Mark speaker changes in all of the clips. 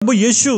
Speaker 1: प्रभु यीशु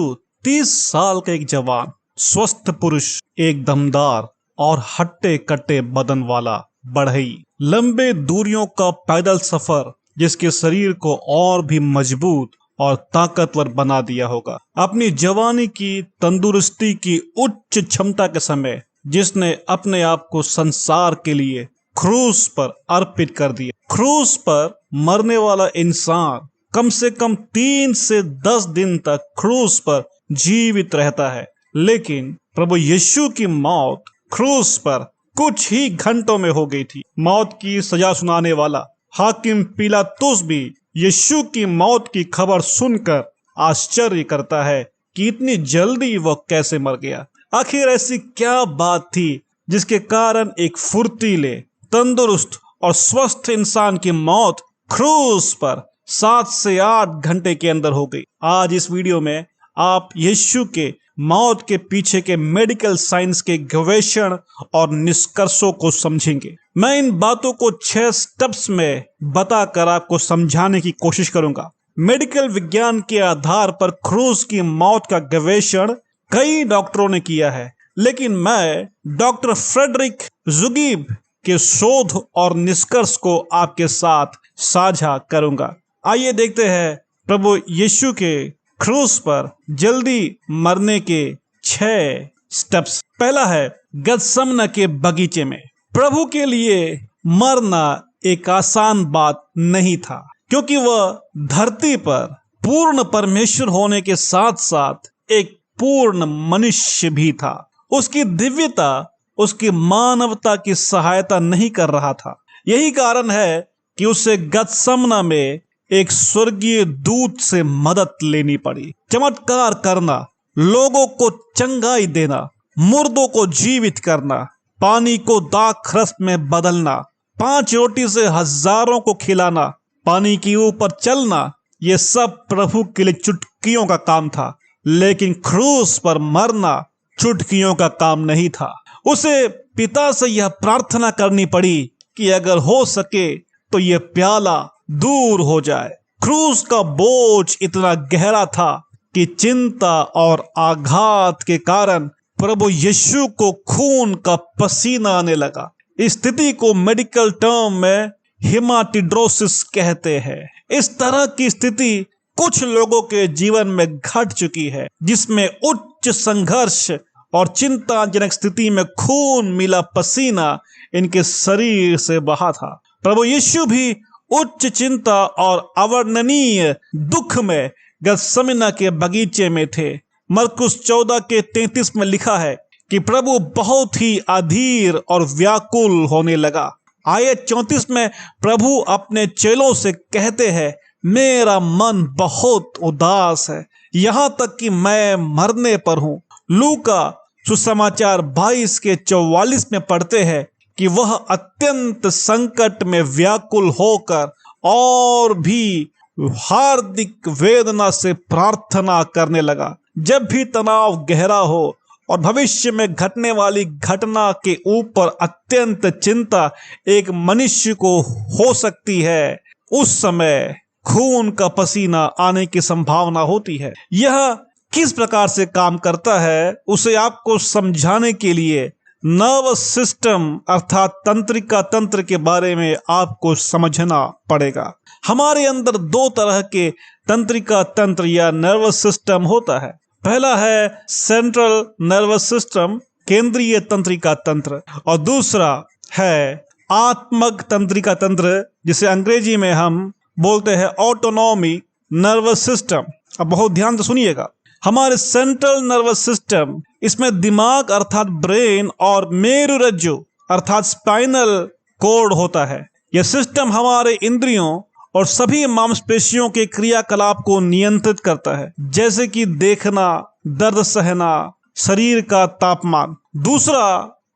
Speaker 1: 30 साल का एक जवान, स्वस्थ पुरुष, एक दमदार और हट्टे कट्टे बदन वाला बढ़ई, लंबे दूरियों का पैदल सफर जिसके शरीर को और भी मजबूत और ताकतवर बना दिया होगा। अपनी जवानी की तंदुरुस्ती की उच्च क्षमता के समय जिसने अपने आप को संसार के लिए क्रूस पर अर्पित कर दिया। क्रूस पर मरने वाला इंसान कम से कम 3 से 10 दिन तक क्रूस पर जीवित रहता है, लेकिन प्रभु यीशु की मौत क्रूस पर कुछ ही घंटों में हो गई थी। मौत की सजा सुनाने वाला हाकिम पिलातुस भी यीशु की मौत की खबर सुनकर आश्चर्य करता है कि इतनी जल्दी वह कैसे मर गया। आखिर ऐसी क्या बात थी जिसके कारण एक फुर्तीले, तंदुरुस्त और स्वस्थ इंसान की मौत क्रूस पर 7 से 8 घंटे के अंदर हो गई। आज इस वीडियो में आप यीशु के मौत के पीछे के मेडिकल साइंस के गवेषण और निष्कर्षों को समझेंगे। मैं इन बातों को 6 स्टेप्स में बताकर आपको समझाने की कोशिश करूंगा। मेडिकल विज्ञान के आधार पर क्रूस की मौत का गवेषण कई डॉक्टरों ने किया है, लेकिन मैं डॉक्टर फ्रेडरिक जुगीब के शोध और निष्कर्ष को आपके साथ साझा करूंगा। आइए देखते हैं प्रभु यीशु के क्रूस पर जल्दी मरने के 6 स्टेप्स। पहला है गतसमना के बगीचे में। प्रभु के लिए मरना एक आसान बात नहीं था, क्योंकि वह धरती पर पूर्ण परमेश्वर होने के साथ साथ एक पूर्ण मनुष्य भी था। उसकी दिव्यता उसकी मानवता की सहायता नहीं कर रहा था। यही कारण है कि उसे गतसमना में एक स्वर्गीय दूत से मदद लेनी पड़ी। चमत्कार करना, लोगों को चंगाई देना, मुर्दों को जीवित करना, पानी को दाख रस में बदलना, 5 रोटी से हजारों को खिलाना, पानी के ऊपर चलना, ये सब प्रभु के लिए चुटकियों का काम था। लेकिन क्रूस पर मरना चुटकियों का काम नहीं था। उसे पिता से यह प्रार्थना करनी पड़ी कि अगर हो सके तो यह प्याला दूर हो जाए। क्रूस का बोझ इतना गहरा था कि चिंता और आघात के कारण प्रभु यीशु को खून का पसीना आने लगा। इस स्थिति को मेडिकल टर्म में हेमाटिड्रोसिस कहते हैं। इस तरह की स्थिति कुछ लोगों के जीवन में घट चुकी है, जिसमें उच्च संघर्ष और चिंताजनक स्थिति में खून मिला पसीना इनके शरीर से बहा था। प्रभु यीशु भी उच्च चिंता और अवर्णनीय दुख में गतसमना के बगीचे में थे। मरकुस 14 के 33 में लिखा है कि प्रभु बहुत ही अधीर और व्याकुल होने लगा। आयत 34 में प्रभु अपने चेलों से कहते हैं, मेरा मन बहुत उदास है, यहाँ तक कि मैं मरने पर हूँ। लूका सुसमाचार 22 के 44 में पढ़ते हैं कि वह अत्यंत संकट में व्याकुल होकर और भी हार्दिक वेदना से प्रार्थना करने लगा। जब भी तनाव गहरा हो और भविष्य में घटने वाली घटना के ऊपर अत्यंत चिंता एक मनुष्य को हो सकती है, उस समय खून का पसीना आने की संभावना होती है। यह किस प्रकार से काम करता है उसे आपको समझाने के लिए नर्वस सिस्टम अर्थात तंत्रिका तंत्र के बारे में आपको समझना पड़ेगा। हमारे अंदर 2 तरह के तंत्रिका तंत्र या नर्वस सिस्टम होता है। पहला है सेंट्रल नर्वस सिस्टम, केंद्रीय तंत्रिका तंत्र, और दूसरा है आत्मक तंत्रिका तंत्र, जिसे अंग्रेजी में हम बोलते हैं ऑटोनॉमिक नर्वस सिस्टम। अब बहुत ध्यान से सुनिएगा। हमारे सेंट्रल नर्वस सिस्टम, इसमें दिमाग अर्थात ब्रेन और मेरुरज्जु अर्थात स्पाइनल कोड होता है। यह सिस्टम हमारे इंद्रियों और सभी मांसपेशियों के क्रियाकलाप को नियंत्रित करता है, जैसे कि देखना, दर्द सहना, शरीर का तापमान। दूसरा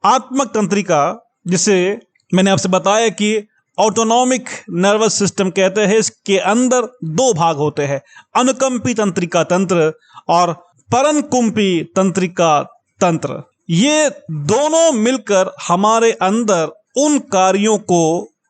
Speaker 1: आत्मक तंत्रिका, जिसे मैंने आपसे बताया कि ऑटोनॉमिक नर्वस सिस्टम कहते हैं, इसके अंदर 2 भाग होते हैं, अनुकंपी तंत्रिका तंत्र और परनकुंपी तंत्रिका तंत्र। ये दोनों मिलकर हमारे अंदर उन कार्यों को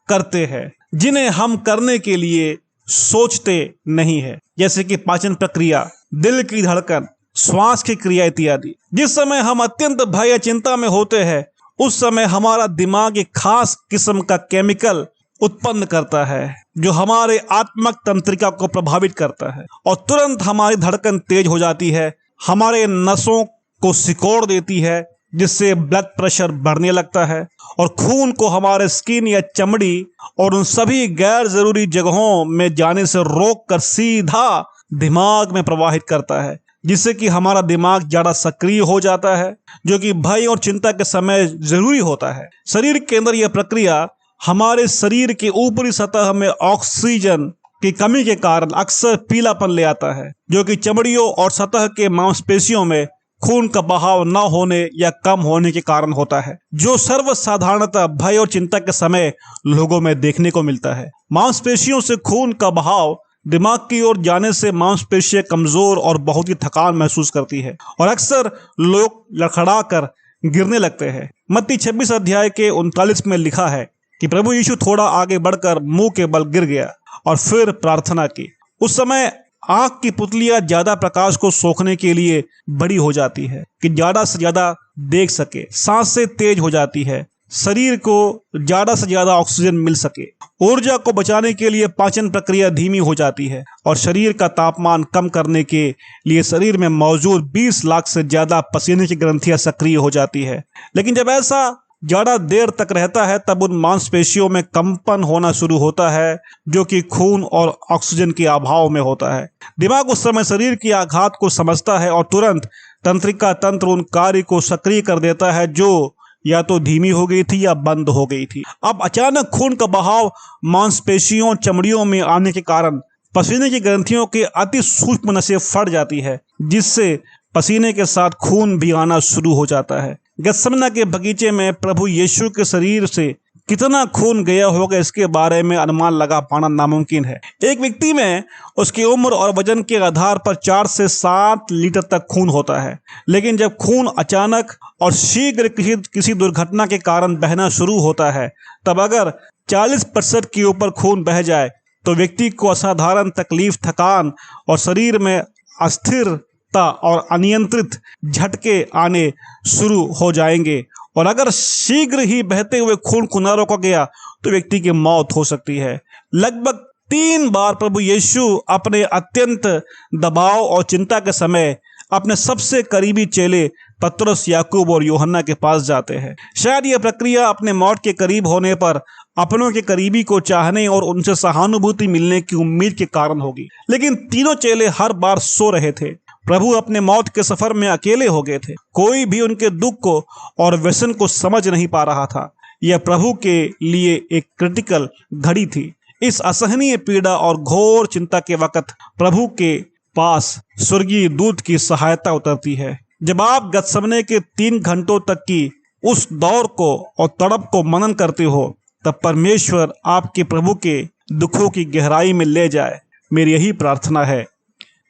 Speaker 1: करते हैं जिन्हें हम करने के लिए सोचते नहीं है, जैसे कि पाचन प्रक्रिया, दिल की धड़कन, श्वास की क्रिया इत्यादि। जिस समय हम अत्यंत भय या चिंता में होते हैं उस समय हमारा दिमाग एक खास किस्म का केमिकल उत्पन्न करता है जो हमारे आत्मक तंत्रिका को प्रभावित करता है और तुरंत हमारी धड़कन तेज हो जाती है, हमारे नसों को सिकोड़ देती है, जिससे ब्लड प्रेशर बढ़ने लगता है और खून को हमारे स्किन या चमड़ी और उन सभी गैर जरूरी जगहों में जाने से रोककर सीधा दिमाग में प्रवाहित करता है, जिससे कि हमारा दिमाग ज्यादा सक्रिय हो जाता है, जो कि भय और चिंता के समय जरूरी होता है। शरीर के अंदर यह प्रक्रिया हमारे शरीर के ऊपरी सतह में ऑक्सीजन की कमी के कारण अक्सर पीलापन ले आता है, जो कि चमड़ियों और सतह के मांसपेशियों में खून का बहाव न होने या कम होने के कारण होता है, जो सर्वसाधारणतः भय और चिंता के समय लोगों में देखने को मिलता है। मांसपेशियों से खून का बहाव दिमाग की ओर जाने से मांसपेशियां कमजोर और बहुत ही थकान महसूस करती है और अक्सर लोग लड़खड़ा कर गिरने लगते हैं। मत्ती 26 अध्याय के 39 में लिखा है कि प्रभु यीशु थोड़ा आगे बढ़कर मुंह के बल गिर गया और फिर प्रार्थना की। उस समय आंख की पुतलियां ज्यादा प्रकाश को सोखने के लिए बड़ी हो जाती है कि ज्यादा से ज्यादा देख सके, सांसें तेज हो जाती है, शरीर को ज्यादा से ज्यादा ऑक्सीजन मिल सके, ऊर्जा को बचाने के लिए पाचन प्रक्रिया धीमी हो जाती है और शरीर का तापमान कम करने के लिए शरीर में मौजूद 20 लाख से ज्यादा पसीने की ग्रंथियां सक्रिय हो जाती है। लेकिन जब ऐसा ज्यादा देर तक रहता है तब उन मांसपेशियों में कंपन होना शुरू होता है, जो कि खून और ऑक्सीजन के अभाव में होता है। दिमाग उस समय शरीर की आघात को समझता है और तुरंत तंत्रिका तंत्र उन कार्य को सक्रिय कर देता है जो या तो धीमी हो गई थी या बंद हो गई थी। अब अचानक खून का बहाव मांसपेशियों चमड़ियों में आने के कारण पसीने की ग्रंथियों के अति सूक्ष्म नसें फट जाती है, जिससे पसीने के साथ खून भी आना शुरू हो जाता है। गत्समना के बगीचे में प्रभु यीशु के शरीर से कितना खून गया होगा इसके बारे में अनुमान लगा पाना नामुमकिन है। एक व्यक्ति में उसकी उम्र और वजन के आधार पर 4 से 7 लीटर तक खून होता है, लेकिन जब खून अचानक और शीघ्र किसी दुर्घटना के कारण बहना शुरू होता है तब अगर 40% के ऊपर खून बह जाए तो व्यक्ति को असाधारण तकलीफ, थकान और शरीर में अस्थिर और अनियंत्रित झटके आने शुरू हो जाएंगे और अगर शीघ्र ही बहते हुए खून को न रोका गया तो व्यक्ति की मौत हो सकती है। लगभग 3 बार प्रभु यीशु अपने अत्यंत दबाव और चिंता के समय अपने सबसे करीबी चेले पतरस, याकूब और यूहन्ना के पास जाते हैं। शायद यह प्रक्रिया अपने मौत के करीब होने पर अपनों के करीबी को चाहने और उनसे सहानुभूति मिलने की उम्मीद के कारण होगी, लेकिन तीनों चेले हर बार सो रहे थे। प्रभु अपने मौत के सफर में अकेले हो गए थे, कोई भी उनके दुख को और व्यसन को समझ नहीं पा रहा था। यह प्रभु के लिए एक क्रिटिकल घड़ी थी। इस असहनीय पीड़ा और घोर चिंता के वक्त प्रभु के पास स्वर्गीय दूत की सहायता उतरती है। जब आप गत्समने के 3 घंटों तक की उस दौर को और तड़प को मनन करते हो तब परमेश्वर आपके प्रभु के दुखों की गहराई में ले जाए, मेरी यही प्रार्थना है।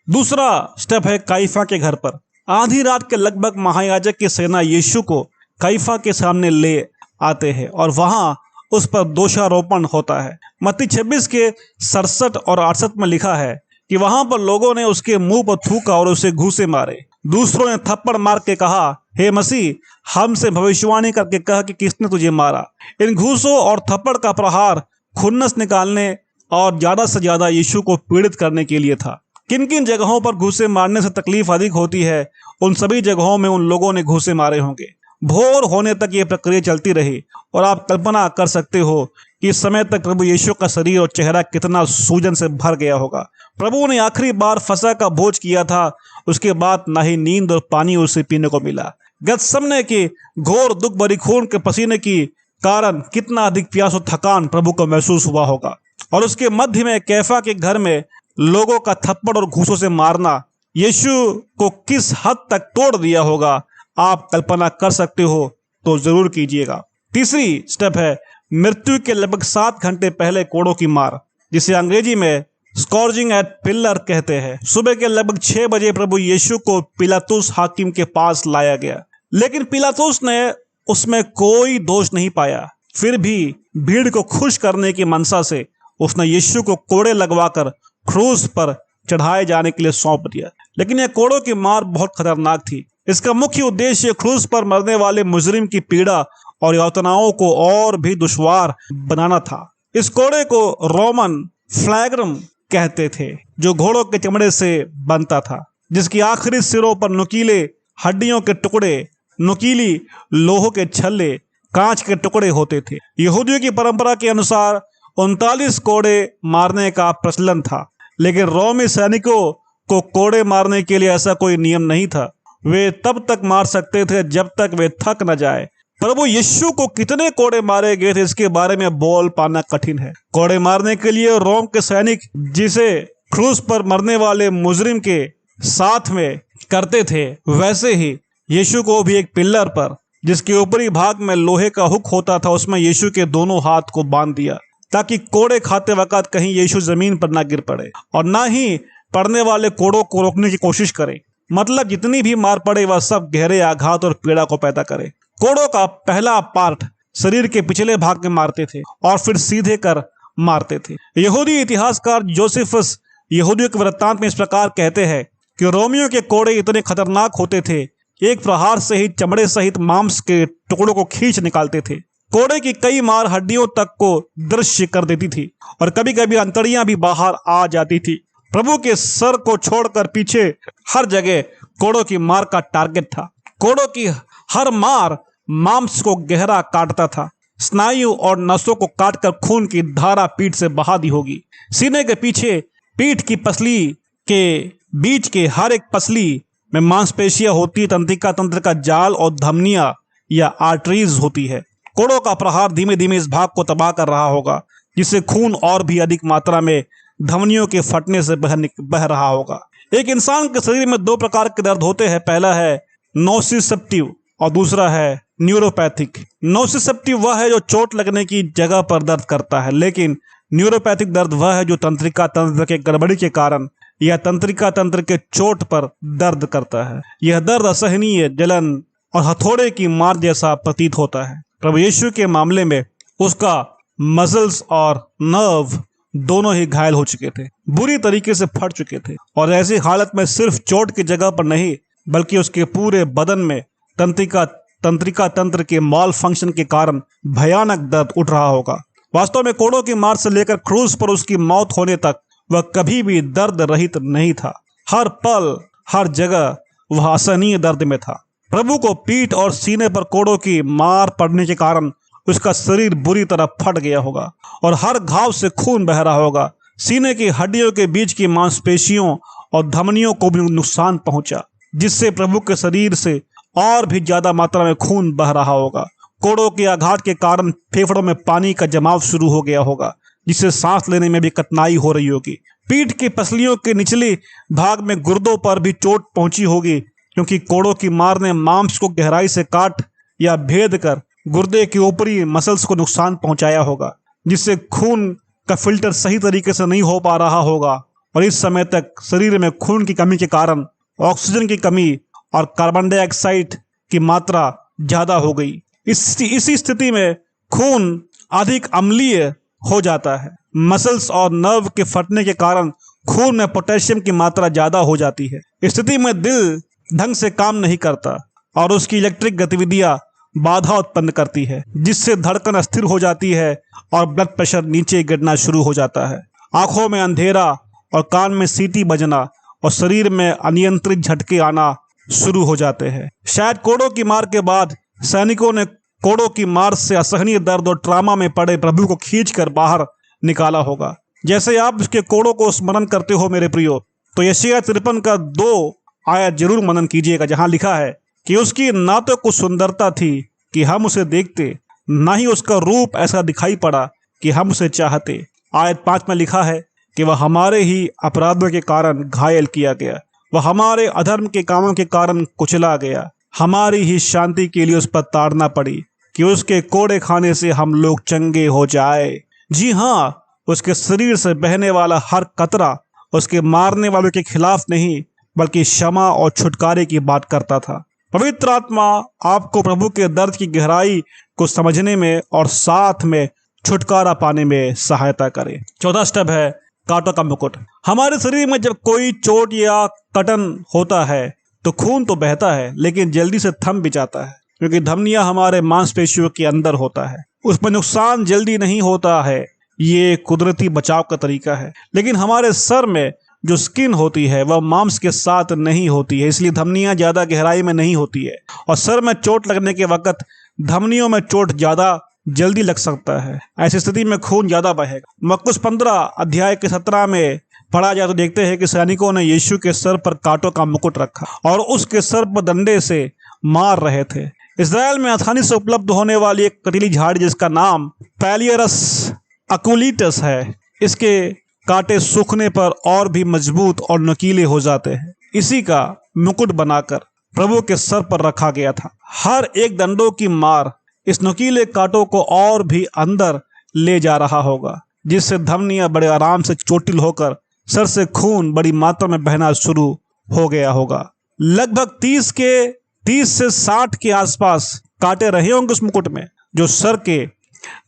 Speaker 1: दूसरा स्टेप है काइफा के घर पर। आधी रात के लगभग महायाजक की सेना यीशु को काइफा के सामने ले आते हैं और वहां उस पर दोषारोपण होता है। मत्ती 26 के 67 और 68 में लिखा है कि वहां पर लोगों ने उसके मुंह पर थूका और उसे घूंसे मारे। दूसरों ने थप्पड़ मार के कहा, हे मसीह, हमसे भविष्यवाणी करके कह कि किसने तुझे मारा। इन घूसों और थप्पड़ का प्रहार खुन्नस निकालने और ज्यादा से ज्यादा यीशु को पीड़ित करने के लिए था। किन किन जगहों पर घूसे मारने से तकलीफ अधिक होती है, उन सभी जगहों में उन लोगों ने घूसे मारे होंगे। भोर होने तक ये प्रक्रिया चलती रही और आप कल्पना कर सकते हो कि इस समय तक प्रभु यीशु का शरीर और चेहरा कितना सूजन से भर गया होगा। प्रभु ने आखिरी बार फसह का भोज किया था, उसके बाद ना ही नींद और पानी उसे पीने को मिला। गत्समने के घोर दुख भरी खून के पसीने की कारण कितना अधिक प्यास और थकान प्रभु को महसूस हुआ होगा। और उसके मध्य में कैफा के घर में लोगों का थप्पड़ और घूसों से मारना यीशु को किस हद तक तोड़ दिया होगा, आप कल्पना कर सकते हो तो जरूर कीजिएगा। तीसरी स्टेप है मृत्यु के लगभग 7 घंटे पहले कोड़ों की मार, जिसे अंग्रेजी में स्कॉर्जिंग एट पिलर कहते हैं। सुबह के लगभग 6 बजे प्रभु यीशु को पिलातुस हाकिम के पास लाया गया, लेकिन पिलातुस ने उसमें कोई दोष नहीं पाया। फिर भी भीड़ को खुश करने की मनसा से उसने यीशु को कोड़े लगवाकर क्रूस पर चढ़ाए जाने के लिए सौंप दिया। लेकिन यह कोड़ों की मार बहुत खतरनाक थी। इसका मुख्य उद्देश्य क्रूस पर मरने वाले मुजरिम की पीड़ा और यातनाओं को और भी दुश्वार बनाना था। इस कोड़े को रोमन फ्लैग्रम कहते थे, जो घोड़ों के चमड़े से बनता था, जिसकी आखिरी सिरों पर नुकीले हड्डियों के टुकड़े, नुकीली लोहों के छल्ले, कांच के टुकड़े होते थे। यहूदियों की परंपरा के अनुसार 39 कोड़े मारने का प्रचलन था, लेकिन रोमी सैनिकों को कोड़े मारने के लिए ऐसा कोई नियम नहीं था। वे तब तक मार सकते थे जब तक वे थक न जाए। प्रभु यीशु को कितने कोड़े मारे गए थे इसके बारे में बोल पाना कठिन है। कोड़े मारने के लिए रोम के सैनिक जिसे क्रूस पर मरने वाले मुजरिम के साथ में करते थे, वैसे ही यीशु को भी एक पिल्लर पर, जिसके ऊपरी भाग में लोहे का हुक होता था, उसमें यीशु के दोनों हाथ को बांध दिया, ताकि कोड़े खाते वक्त कहीं यीशु जमीन पर ना गिर पड़े और ना ही पड़ने वाले कोड़ों को रोकने की कोशिश करे। मतलब जितनी भी मार पड़े वह सब गहरे आघात और पीड़ा को पैदा करे। कोड़ों का पहला पार्ट शरीर के पिछले भाग में मारते थे और फिर सीधे कर मारते थे। यहूदी इतिहासकार जोसेफस यहूदियों के वृत्तांत में इस प्रकार कहते हैं कि रोमियों के कोड़े इतने खतरनाक होते थे, एक प्रहार से ही चमड़े सहित मांस के टुकड़ों को खींच निकालते थे। कोड़े की कई मार हड्डियों तक को दृश्य कर देती थी और कभी कभी अंतड़ियां भी बाहर आ जाती थी। प्रभु के सर को छोड़कर पीछे हर जगह कोड़ों की मार का टारगेट था। कोड़ों की हर मार मांस को गहरा काटता था। स्नायु और नसों को काटकर खून की धारा पीठ से बहा दी होगी। सीने के पीछे पीठ की पसली के बीच के हर एक पसली में मांसपेशियां होती है, तंत्रिका तंत्र का जाल और धमनियां या आर्टरीज होती है। कोड़ों का प्रहार धीमे धीमे इस भाग को तबाह कर रहा होगा, जिससे खून और भी अधिक मात्रा में धमनियों के फटने से बह रहा होगा। एक इंसान के शरीर में दो प्रकार के दर्द होते हैं। पहला है नोसिसेप्टिव और दूसरा है न्यूरोपैथिक। नोसिसेप्टिव वह है जो चोट लगने की जगह पर दर्द करता है, लेकिन न्यूरोपैथिक दर्द वह है जो तंत्रिका तंत्र के गड़बड़ी के कारण या तंत्रिका तंत्र के चोट पर दर्द करता है। यह दर्द असहनीय, जलन और हथौड़े की मार जैसा प्रतीत होता है। प्रभु यीशु के मामले में उसका मसल्स और नर्व दोनों ही घायल हो चुके थे, बुरी तरीके से फट चुके थे, और ऐसी हालत में सिर्फ चोट की जगह पर नहीं बल्कि उसके पूरे बदन में तंत्रिका तंत्र के माल फंक्शन के कारण भयानक दर्द उठ रहा होगा। वास्तव में कोड़ों की मार से लेकर क्रूस पर उसकी मौत होने तक वह कभी भी दर्द रहित नहीं था। हर पल हर जगह वह असहनीय दर्द में था। प्रभु को पीठ और सीने पर कोड़ों की मार पड़ने के कारण उसका शरीर बुरी तरह फट गया होगा और हर घाव से खून बह रहा होगा। सीने की हड्डियों के बीच की मांसपेशियों और धमनियों को भी नुकसान पहुंचा, जिससे प्रभु के शरीर से और भी ज्यादा मात्रा में खून बह रहा होगा। कोड़ों के आघात के कारण फेफड़ों में पानी का जमाव शुरू हो गया होगा, जिससे सांस लेने में भी कठिनाई हो रही होगी। पीठ की पसलियों के निचले भाग में गुर्दों पर भी चोट पहुंची होगी, क्योंकि कोड़ों की मार ने मांस को गहराई से काट या भेद कर गुर्दे के ऊपरी मसल्स को नुकसान पहुंचाया होगा, जिससे खून का फिल्टर सही तरीके से नहीं हो पा रहा होगा और इस समय तक शरीर में खून की कमी के कारण ऑक्सीजन की कमी और कार्बन डाइऑक्साइड की मात्रा ज्यादा हो गई। इसी स्थिति में खून अधिक अम्लीय हो जाता है। मसल्स और नर्व के फटने के कारण खून में पोटेशियम की मात्रा ज्यादा हो जाती है। इस स्थिति में दिल ढंग से काम नहीं करता और उसकी इलेक्ट्रिक गतिविधियां बाधा उत्पन्न करती है, जिससे धड़कन अस्थिर हो जाती है और ब्लड प्रेशर नीचे गिरना शुरू हो जाता है। आंखों में अंधेरा और कान में सीटी बजना और शरीर में अनियंत्रित झटके आना शुरू हो जाते हैं। शायद कोड़ों की मार के बाद सैनिकों ने कोड़ों की मार से असहनीय दर्द और ट्रामा में पड़े प्रभु को खींचकर बाहर निकाला होगा। जैसे आप इसके कोड़ों को स्मरण करते हो मेरे प्रियो, तो यशायाह 53 का 2 आयत जरूर मनन कीजिएगा, जहां लिखा है कि उसकी ना तो कुछ सुंदरता थी कि हम उसे देखते, ना ही उसका रूप ऐसा दिखाई पड़ा कि हम उसे चाहते। आयत 5 में लिखा है कि वह हमारे ही अपराधों के कारण घायल किया गया, वह हमारे अधर्म के कामों के कारण कुचला गया, हमारी ही शांति के लिए उस पर ताड़ना पड़ी कि उसके कोड़े खाने से हम लोग चंगे हो जाए। जी हाँ, उसके शरीर से बहने वाला हर कतरा उसके मारने वालों के खिलाफ नहीं बल्कि क्षमा और छुटकारे की बात करता था। पवित्र आत्मा आपको प्रभु के दर्द की गहराई को समझने में और साथ में छुटकारा पाने में सहायता करे। चौथा स्टेप है कांटों का मुकुट। हमारे शरीर में जब कोई चोट या कटन होता है तो खून तो बहता है, लेकिन जल्दी से थम भी जाता है, क्योंकि धमनियां हमारे मांसपेशियों के अंदर होता है, उसमें नुकसान जल्दी नहीं होता है। ये कुदरती बचाव का तरीका है। लेकिन हमारे सर में जो स्किन होती है वह मांस के साथ नहीं होती है, इसलिए धमनियां ज्यादा गहराई में नहीं होती है, और सर में चोट लगने के वक्त धमनियों में चोट ज्यादा जल्दी लग सकता है। ऐसी स्थिति में खून ज्यादा बहेगा। मरकुस 15 अध्याय के 17 में पढ़ा जाए तो देखते हैं कि सैनिकों ने यीशु के सर पर कांटों का मुकुट रखा और उसके सर पर डंडे से मार रहे थे। इज़राइल में आसानी से उपलब्ध होने वाली एक कटीली झाड़ी जिसका नाम पैलियरस अकुलिटस है, इसके कांटे सूखने पर और भी मजबूत और नुकीले हो जाते हैं। इसी का मुकुट बनाकर प्रभु के सर पर रखा गया था। हर एक डंडों की मार इस नुकीले कांटों को और भी अंदर ले जा रहा होगा, जिससे धमनियां बड़े आराम से चोटिल होकर सर से खून बड़ी मात्रा में बहना शुरू हो गया होगा। लगभग 30 से 60 के आसपास कांटे रहे होंगे उस मुकुट में, जो सर के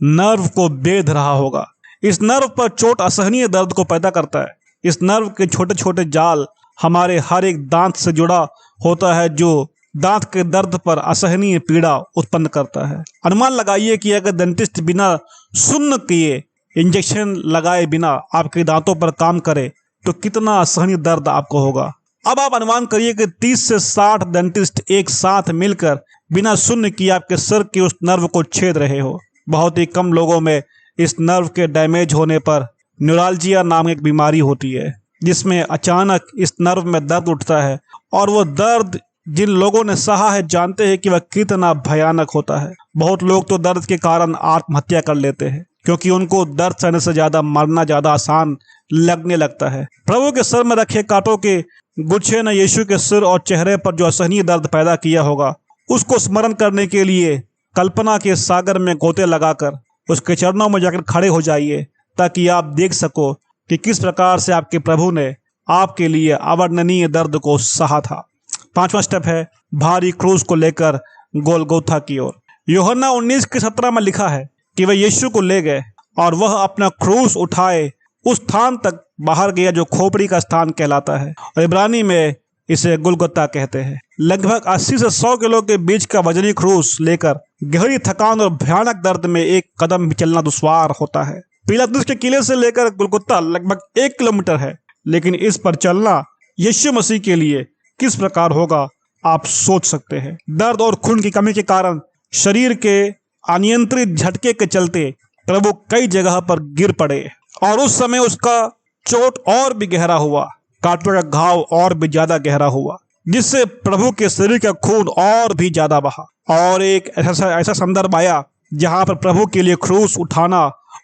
Speaker 1: नर्व को बेध रहा होगा। इस नर्व पर चोट असहनीय दर्द को पैदा करता है। इस नर्व के छोटे छोटे जाल हमारे हर एक दांत से जुड़ा होता है, जो दांत के दर्द पर असहनीय पीड़ा उत्पन्न करता है। अनुमान लगाइए कि अगर डेंटिस्ट बिना सुन्न किए, इंजेक्शन लगाए बिना आपके दांतों पर काम करे तो कितना असहनीय दर्द आपको होगा। अब आप अनुमान करिए कि 30 से 60 डेंटिस्ट एक साथ मिलकर बिना सुन्न किए आपके सर के उस नर्व को छेद रहे हो। बहुत ही कम लोगों में इस नर्व के डैमेज होने पर न्यूरालजिया नाम एक बीमारी होती है, जिसमें अचानक इस नर्व में दर्द उठता है, और वो दर्द जिन लोगों ने सहा है जानते हैं कि वह कितना भयानक होता है। बहुत लोग तो दर्द के कारण आत्महत्या कर लेते हैं, क्योंकि उनको दर्द सहने से ज्यादा मरना ज्यादा आसान लगने लगता है। प्रभु के सर में रखे कांटों के गुच्छे ने यीशु के सिर और चेहरे पर जो असहनीय दर्द पैदा किया होगा, उसको स्मरण करने के लिए कल्पना के सागर में गोते लगाकर उसके चरणों में जाकर खड़े हो जाइए, ताकि आप देख सको कि किस प्रकार से आपके प्रभु ने आपके लिए अवर्णनीय दर्द को सहा था। 5वां स्टेप है भारी क्रूस को लेकर गोलगोथा की ओर। यूहन्ना 19 के 17 में लिखा है कि वे यीशु को ले गए और वह अपना क्रूस उठाए उस स्थान तक बाहर गया जो खोपड़ी का स्थान कहलाता है, और इब्रानी में इसे गुलगुता कहते हैं। लगभग 80 से 100 किलो के बीच का वजनी क्रूस लेकर गहरी थकान और भयानक दर्द में एक कदम भी चलना दुश्वार होता है। पिलातुस के किले से लेकर गुलगुता लगभग 1 किलोमीटर है, लेकिन इस पर चलना यीशु मसीह के लिए किस प्रकार होगा आप सोच सकते हैं। दर्द और खून की कमी के कारण शरीर के अनियंत्रित झटके के चलते प्रभु कई जगह पर गिर पड़े, और उस समय उसका चोट और भी गहरा हुआ, कांटों का घाव और भी ज्यादा गहरा हुआ, जिससे प्रभु के शरीर का खून और भी ज्यादा बहा। और एक ऐसा संदर्भ आया जहां पर प्रभु के लिए क्रूस उठाना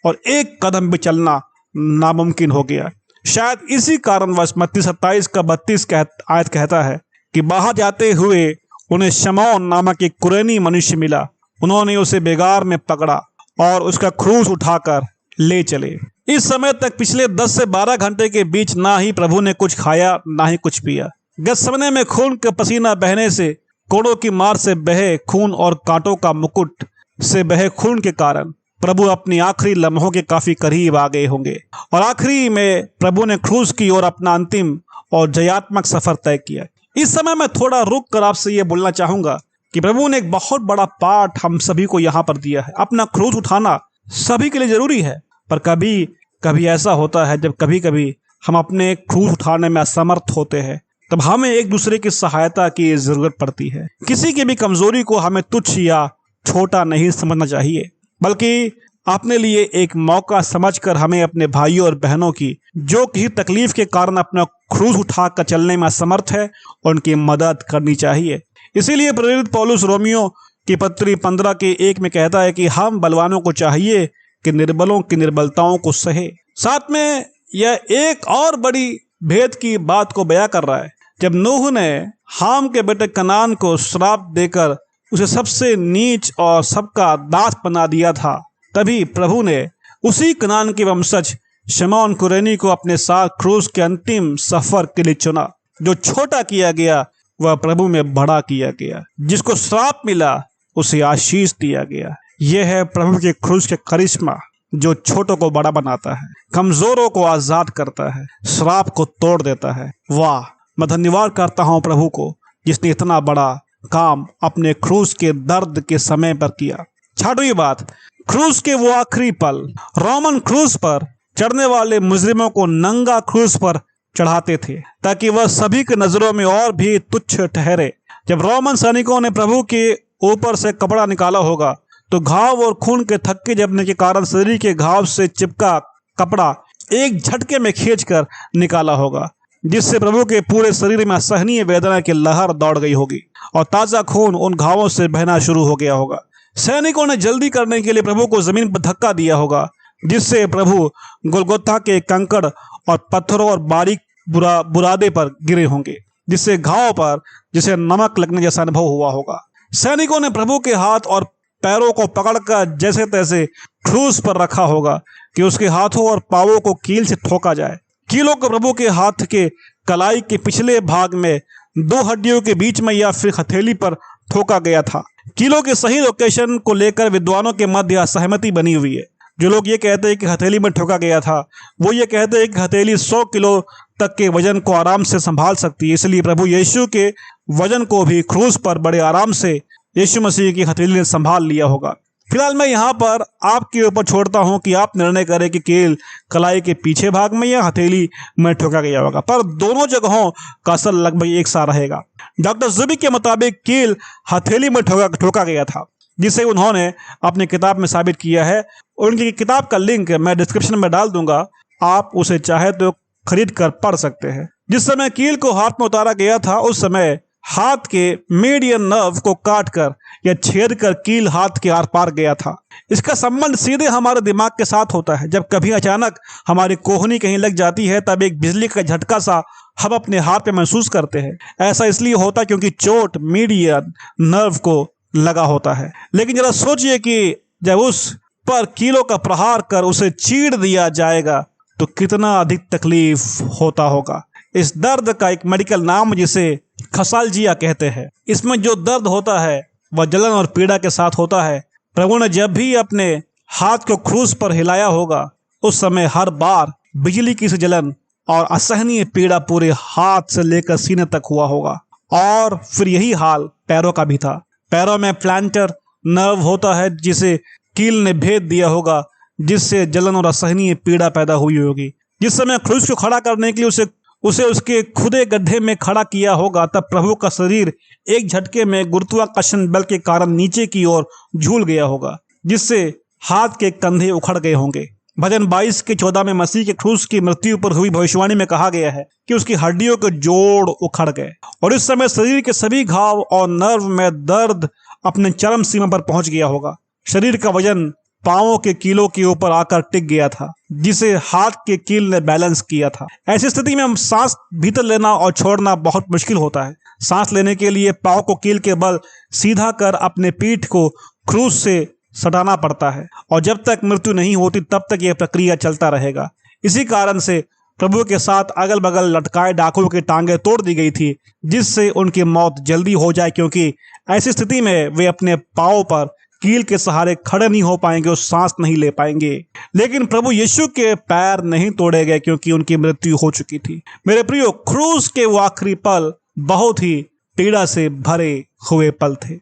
Speaker 1: और एक कदम भी चलना नामुमकिन हो गया। शायद इसी कारणवश मत्ती 27 का 32 आयत कहता है कि बाहर जाते हुए उन्हें शमौन नामक एक कुरैनी मनुष्य मिला। उन्होंने उसे बेगार में पकड़ा और उसका क्रूस उठाकर ले चले। इस समय तक पिछले 10 से 12 घंटे के बीच ना ही प्रभु ने कुछ खाया ना ही कुछ पिया। गत्समने में खून का पसीना बहने से, कोड़ों की मार से बहे खून और कांटों का मुकुट से बहे खून के कारण प्रभु अपनी आखिरी लम्हों के काफी करीब आ गए होंगे, और आखिरी में प्रभु ने क्रूस की ओर अपना अंतिम और जयात्मक सफर तय किया। इस समय मैं थोड़ा रुक कर आपसे यह बोलना चाहूंगा कि प्रभु ने एक बहुत बड़ा पाठ हम सभी को यहाँ पर दिया है। अपना क्रूस उठाना सभी के लिए जरूरी है, पर कभी कभी ऐसा होता है जब कभी कभी हम अपने क्रूस उठाने में असमर्थ होते हैं, तब हमें एक दूसरे की सहायता की जरूरत पड़ती है। किसी की भी कमजोरी को हमें तुच्छ या छोटा नहीं समझना चाहिए, बल्कि अपने लिए एक मौका समझकर हमें अपने भाइयों और बहनों की जो किसी तकलीफ के कारण अपना क्रूस उठाकर चलने में असमर्थ है, उनकी मदद करनी चाहिए। इसीलिए प्रेरित पौलुस रोमियो की पत्री 15 के 1 में कहता है कि हम बलवानों को चाहिए कि निर्बलों की निर्बलताओं को सहे। साथ में यह एक और बड़ी भेद की बात को बयां कर रहा है। जब नूह ने हाम के बेटे कनान को श्राप देकर उसे सबसे नीच और सबका दास बना दिया था, तभी प्रभु ने उसी कनान के वंशज शमौन कुरैनी को अपने साथ क्रूस के अंतिम सफर के लिए चुना। जो छोटा किया गया वह प्रभु में बड़ा किया गया, जिसको श्राप मिला उसे आशीष दिया गया। यह है प्रभु के क्रूस के करिश्मा जो छोटों को बड़ा बनाता है, कमजोरों को आजाद करता है, श्राप को तोड़ देता है। वाह, मैं धन्यवाद करता हूँ प्रभु को जिसने इतना बड़ा काम अपने क्रूस के दर्द के समय पर किया। छठवीं बात, क्रूस के वो आखिरी पल। रोमन क्रूस पर चढ़ने वाले मुजरिमों को नंगा क्रूस पर चढ़ाते थे ताकि वह सभी की नजरों में और भी तुच्छ ठहरे। जब रोमन सैनिकों ने प्रभु के ऊपर से कपड़ा निकाला होगा तो घाव और खून के थक्के जमने के कारण शरीर के घाव से चिपका कपड़ा एक झटके में खींचकर निकाला होगा, जिससे प्रभु के पूरे शरीर में असहनीय वेदना की लहर दौड़ गई होगी और ताजा खून उन घावों से बहना शुरू हो गया होगा। सैनिकों ने जल्दी करने के लिए प्रभु को जमीन पर धक्का दिया होगा, जिससे प्रभु गोलगोथा के कंकड़ और पत्थरों और बारीक बुरादे पर गिरे होंगे, जिससे घाव पर जिसे नमक लगने जैसा अनुभव हुआ होगा। सैनिकों ने प्रभु के हाथ और पैरों को पकड़कर जैसे तैसे क्रूस पर रखा होगा कि उसके हाथों और पांवों को कील से ठोका जाए। कीलों को प्रभु के हाथ के कलाई के पिछले भाग में दो हड्डियों के बीच में या फिर हथेली पर ठोका गया था। कीलों के सही लोकेशन को लेकर विद्वानों के मध्य असहमति बनी हुई है। जो लोग ये कहते हैं कि हथेली में ठोका गया था, वो ये कहते हैं कि हथेली 100 किलो तक के वजन को आराम से संभाल सकती है, इसलिए प्रभु यीशु के वजन को भी क्रूस पर बड़े आराम से यीशु मसीह की हथेली ने संभाल लिया होगा। फिलहाल मैं यहाँ पर आपके ऊपर छोड़ता हूँ कि आप निर्णय करें कि कील कलाई के पीछे भाग में या हथेली में ठोका गया होगा, पर दोनों जगहों का असर लगभग एक सा रहेगा। डॉक्टर जुबिक के मुताबिक कील हथेली में ठोका गया था, जिसे उन्होंने अपनी किताब में साबित किया है। उनकी किताब का लिंक मैं डिस्क्रिप्शन में डाल दूंगा, आप उसे चाहे तो खरीद कर पढ़ सकते हैं। जिस समय कील को हाथ में उतारा गया था उस समय हाथ के मीडियन नर्व को काट कर या छेद कर कील हाथ के आर पार गया था। इसका संबंध सीधे हमारे दिमाग के साथ होता है। जब कभी अचानक हमारी कोहनी कहीं लग जाती है तब एक बिजली का झटका सा हम अपने हाथ पे महसूस करते हैं। ऐसा इसलिए होता है क्योंकि चोट मीडियन नर्व को लगा होता है। लेकिन जरा सोचिए कि जब उस पर कीलों का प्रहार कर उसे चीर दिया जाएगा तो कितना अधिक तकलीफ होता होगा। इस दर्द का एक मेडिकल नाम जिसे खसालजिया कहते हैं। इसमें जो दर्द होता है वह जलन और पीड़ा के साथ होता है। प्रभु ने जब भी अपने हाथ को क्रूस पर हिलाया होगा उस समय हर बार बिजली की सी जलन और असहनीय पीड़ा पूरे हाथ से लेकर सीने तक हुआ होगा। और फिर यही हाल पैरों का भी था। पैरों में प्लांटर नर्व होता है जिसे कील ने भेद दिया होगा, जिससे जलन और असहनीय पीड़ा पैदा हुई होगी। जिस समय क्रूस को खड़ा करने के लिए उसे उसके खुदे गड्ढे में खड़ा किया होगा तब प्रभु का शरीर एक झटके में गुरुत्वाकर्षण बल के कारण नीचे की ओर झूल गया होगा, जिससे हाथ के कंधे उखड़ गए होंगे। भजन 22 के 14 में मसीह के क्रूस की मृत्यु पर हुई भविष्यवाणी में कहा गया है कि उसकी हड्डियों के जोड़ उखड़ गए और इस समय शरीर के सभी घाव और नर्व में दर्द अपने चरम सीमा पर पहुंच गया होगा। शरीर का वजन पांवों के कीलों के ऊपर आकर टिक गया था, जिसे हाथ के कील ने बैलेंस किया था। ऐसी स्थिति में हम सांस भीतर लेना और छोड़ना बहुत मुश्किल होता है। सांस लेने के लिए पांव को कील के बल सीधा कर अपने पीठ को क्रूस से सटाना पड़ता है और जब तक मृत्यु नहीं होती तब तक यह प्रक्रिया चलता रहेगा। इसी कारण से प्रभु के साथ अगल बगल लटकाए डाकुओं की टांगें तोड़ दी गई थी, जिससे उनकी मौत जल्दी हो जाए, क्योंकि ऐसी स्थिति में वे अपने पांव पर कील के सहारे खड़े नहीं हो पाएंगे और सांस नहीं ले पाएंगे। लेकिन प्रभु यीशु के पैर नहीं तोड़े गए क्योंकि उनकी मृत्यु हो चुकी थी। मेरे प्रियो, क्रूस के वो आखिरी पल बहुत ही पीड़ा से भरे हुए पल थे,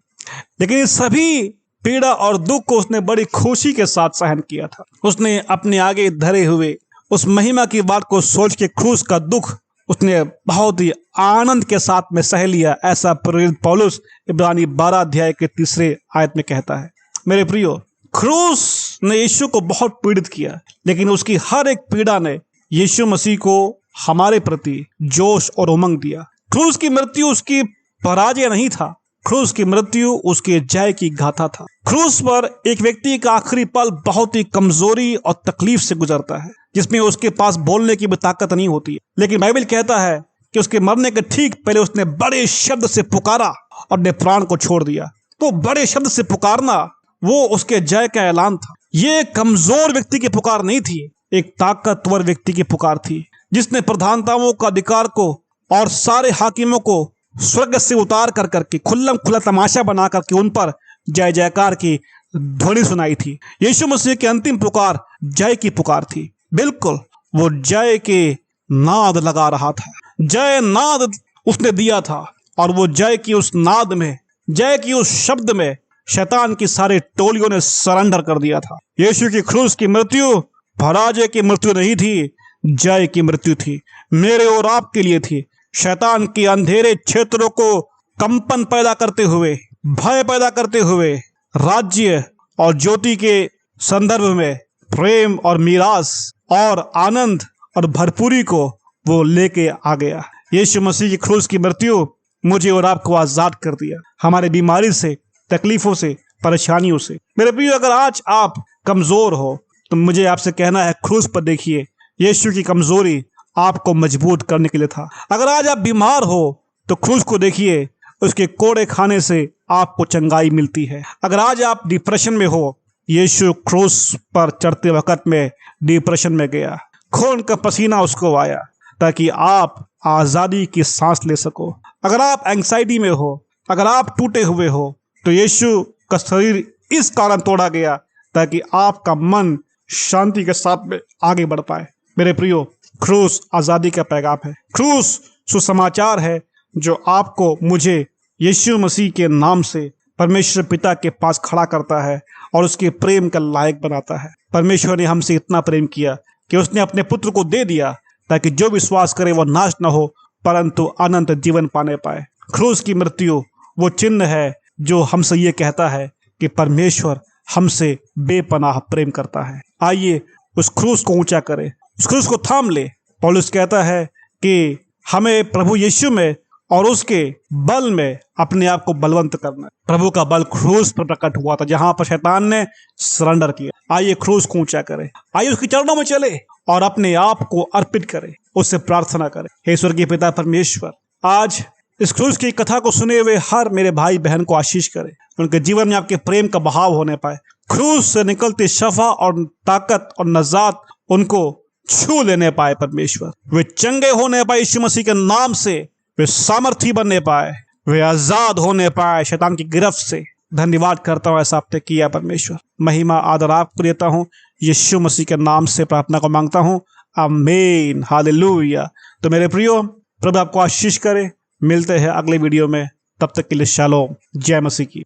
Speaker 1: लेकिन इस सभी पीड़ा और दुख को उसने बड़ी खुशी के साथ सहन किया था। उसने अपने आगे धरे हुए उस महिमा की बात को सोच के क्रूस का दुख उसने बहुत ही आनंद के साथ में सह लिया। ऐसा प्रेरित पौलुस इब्रानी 12 अध्याय के 3 आयत में कहता है। मेरे प्रियो, क्रूस ने यीशु को बहुत पीड़ित किया, लेकिन उसकी हर एक पीड़ा ने यीशु मसीह को हमारे प्रति जोश और उमंग दिया। क्रूस की मृत्यु उसकी पराजय नहीं था, क्रूस की मृत्यु उसके जय की गाथा था। क्रूस पर एक व्यक्ति का आखिरी पल बहुत ही कमजोरी और तकलीफ से गुजरता है, जिसमें उसके पास बोलने की भी ताकत नहीं होती है। लेकिन बाइबल कहता है कि उसके मरने के ठीक पहले उसने बड़े शब्द से पुकारा और अपने प्राण को छोड़ दिया। तो बड़े शब्द से पुकारना वो उसके जय का ऐलान था। ये कमजोर व्यक्ति की पुकार नहीं थी, एक ताकतवर व्यक्ति की पुकार थी, जिसने प्रधानताओं का अधिकार को और सारे हाकिमों को स्वर्ग से उतार कर करके खुल्लम खुल्ला तमाशा बना करके उन पर जय जयकार की, ध्वनि सुनाई थी। यीशु मसीह की अंतिम पुकार जय की पुकार थी। बिल्कुल वो जय के नाद लगा रहा था, जय नाद उसने दिया था, और वो जय की उस नाद में, जय की उस शब्द में शैतान की सारी टोलियों ने सरेंडर कर दिया था। यीशु की क्रूस की मृत्यु पराजय की मृत्यु नहीं थी, जय की मृत्यु थी, मेरे और आपके लिए थी। शैतान के अंधेरे क्षेत्रों को कंपन पैदा करते हुए, भय पैदा करते हुए राज्य और ज्योति के संदर्भ में प्रेम और मीरास और आनंद और भरपूरी को वो लेके आ गया। यीशु मसीह की क्रूस की मृत्यु मुझे और आपको आजाद कर दिया हमारे बीमारी से, तकलीफों से, परेशानियों से। मेरे प्रियो, अगर आज आप कमजोर हो तो मुझे आपसे कहना है, क्रूस पर देखिए, यीशु की कमजोरी आपको मजबूत करने के लिए था। अगर आज आप बीमार हो तो क्रूस को देखिए, उसके कोड़े खाने से आपको चंगाई मिलती है। अगर आज आप डिप्रेशन में हो, यीशु क्रूस पर चढ़ते वक्त में डिप्रेशन में गया, खून का पसीना उसको आया ताकि आप आजादी की सांस ले सको। अगर आप एंग्जाइटी में हो, अगर आप टूटे हुए हो, तो यीशु का शरीर इस कारण तोड़ा गया ताकि आपका मन शांति के साथ में आगे बढ़ पाए। मेरे प्रियो, क्रूस आजादी का पैगाम है, क्रूस सुसमाचार है जो आपको मुझे यीशु मसीह के नाम से परमेश्वर पिता के पास खड़ा करता है और उसके प्रेम का लायक बनाता है। परमेश्वर ने हमसे इतना प्रेम किया कि उसने अपने पुत्र को दे दिया ताकि जो विश्वास करे वह नाश न हो परंतु अनंत जीवन पाने पाए। क्रूस की मृत्यु वो चिन्ह है जो हमसे ये कहता है कि परमेश्वर हमसे बेपनाह प्रेम करता है। आइए उस क्रूस को ऊंचा करें, उस क्रूस को थाम ले। पौलुस कहता है कि हमें प्रभु यीशु में और उसके बल में अपने आप को बलवंत करना है। प्रभु का बल क्रूस पर प्रकट हुआ था, जहां पर शैतान ने सरेंडर किया। आइए क्रूस को ऊंचा करें, आइए उसके चरणों में चले और अपने आप को अर्पित करें, उससे प्रार्थना करें। हे स्वर्गीय पिता परमेश्वर, आज इस क्रूस की कथा को सुने हुए हर मेरे भाई बहन को आशीष करें, उनके जीवन में आपके प्रेम का बहाव होने पाए। क्रूस से निकलती शफा और ताकत और नजात उनको छू लेने पाए परमेश्वर। वे चंगे होने पाए यीशु मसीह के नाम से, वे सामर्थी बनने पाए, वे आजाद होने पाए शैतान की गिरफ्त से। धन्यवाद करता हूँ ऐसा आपने किया परमेश्वर। महिमा आदर आपको देता हूँ, यीशु मसीह के नाम से प्रार्थना को मांगता हूँ, आमीन, हालेलुया। तो मेरे प्रियो, प्रभु आपको आशीष करे। मिलते हैं अगले वीडियो में, तब तक के लिए शालोम, जय मसीह की।